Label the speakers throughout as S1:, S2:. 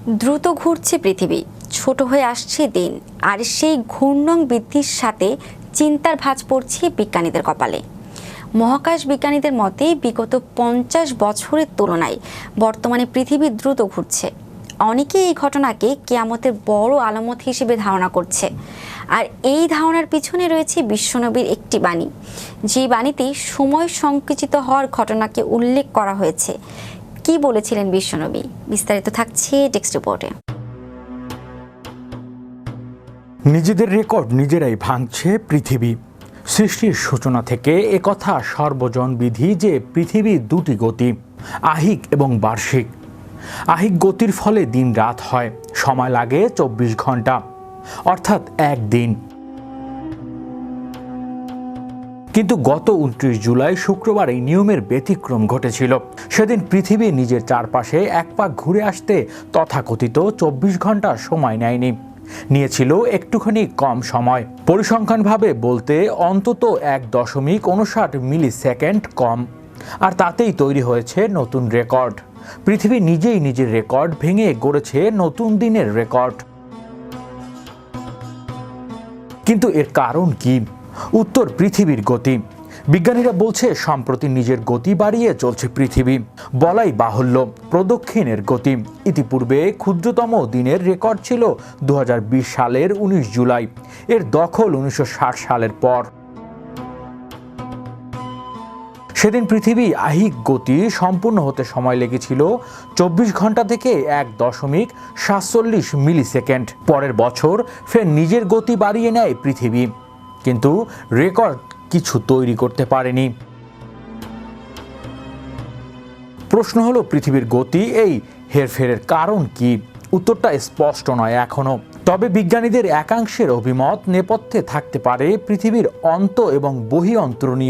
S1: দ্রুত ঘুরছে পৃথিবী, ছোট হয়ে আসছে দিন, আর সেই ঘূর্ণন বৃদ্ধির সাথে চিন্তার ভাঁজ পড়ছে বিজ্ঞানীদের কপালে। মহাকাশ বিজ্ঞানীদের মতে বিগত 50 বছরের তুলনায় বর্তমানে পৃথিবী দ্রুত ঘুরছে। অনেকে এই ঘটনাকে কিয়ামতের বড় আলামত হিসেবে ধারণা করছে। আর এই ধারণার পিছনে রয়েছে বিশ্বনবীর একটি বাণী, যে বাণীতে সময় সংকুচিত হওয়ার ঘটনাকে উল্লেখ করা হয়েছে। কি বলেছিলেন বিশ্বনবী? বিস্তারিত থাকছে টেক্সট রিপোর্টে।
S2: নিজেদের রেকর্ড নিজেরাই ভাঙছে পৃথিবী। সৃষ্টির সূচনা থেকে একথা সর্বজনবিধি যে পৃথিবীর দুটি গতি, আহিক এবং বার্ষিক। আহিক গতির ফলে দিন রাত হয়, সময় লাগে 24 ঘন্টা, অর্থাৎ একদিন। কিন্তু গত 29 জুলাই শুক্রবার এই নিয়মের ব্যতিক্রম ঘটেছিল। সেদিন পৃথিবী নিজের চারপাশে এক পাক ঘুরে আসতে তথাকথিত 24 ঘন্টা সময় নেয়নি, নিয়েছিল একটুখানি কম সময়। পরিসংখ্যানভাবে বলতে অন্তত 1.59 মিলি সেকেন্ড কম। আর তাতেই তৈরি হয়েছে নতুন রেকর্ড। পৃথিবী নিজেই নিজের রেকর্ড ভেঙে গড়েছে নতুন দিনের রেকর্ড। কিন্তু এর কারণ কি? উত্তর পৃথিবীর গতি। বিজ্ঞানীরা বলছে সম্প্রতি নিজের গতি বাড়িয়ে চলছে পৃথিবী। বলাই বাহুল্য, প্রদক্ষিণের গতি। ইতিপূর্বে ক্ষুদ্রতম দিনের রেকর্ড ছিল 2020 সালের 19 জুলাই। এর দখল 1960 সালের পর। সেদিন পৃথিবী আহিক গতি সম্পূর্ণ হতে সময় লেগেছিল 24 ঘন্টা থেকে 1.47 মিলি সেকেন্ড। পরের বছর ফের নিজের গতি বাড়িয়ে নেয় পৃথিবী, কিন্তু রেকর্ড কিছু তৈরি করতে পারেনি। প্রশ্ন হলো, পৃথিবীর গতি এই হেরফেরের কারণ কি? উত্তরটা স্পষ্ট নয় এখনো। তবে বিজ্ঞানীদের একাংশের অভিমত, নেপথ্যে থাকতে পারে পৃথিবীর অন্ত এবং বহিঃঅন্তরীণ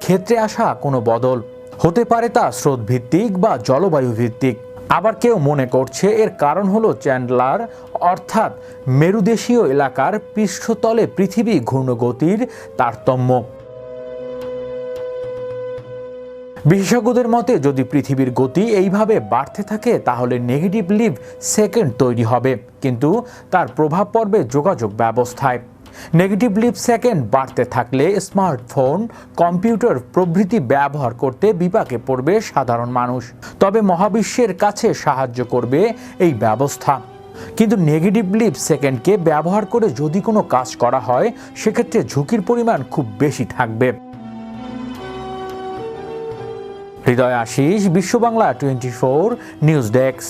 S2: ক্ষেত্রে আসা কোনো বদল। হতে পারে তা স্রোতভিত্তিক বা জলবায়ু ভিত্তিক। আবার কেউ মনে করছে এর কারণ হলো চ্যান্ডলার, অর্থাৎ মেরুদেশীয় এলাকার পৃষ্ঠতলে পৃথিবী ঘূর্ণগতির তারতম্য। বিশেষজ্ঞদের মতে যদি পৃথিবীর গতি এইভাবে বাড়তে থাকে তাহলে নেগেটিভ লিভ সেকেন্ড তৈরি হবে, কিন্তু তার প্রভাব পড়বে যোগাযোগ ব্যবস্থায়। নেগেটিভ লিভ সেকেন্ড বাড়তে থাকলে স্মার্টফোন, কম্পিউটার প্রভৃতি ব্যবহার করতে বিপাকে পড়বে সাধারণ মানুষ। তবে মহাবিশ্বের কাছে সাহায্য করবে এই ব্যবস্থা। কিন্তু নেগেটিভ লিভ সেকেন্ডকে ব্যবহার করে যদি কোনো কাজ করা হয়, সেক্ষেত্রে ঝুঁকির পরিমাণ খুব বেশি থাকবে। হৃদয় আশিস, বিশ্ব বাংলা 24 নিউজ ডেস্ক।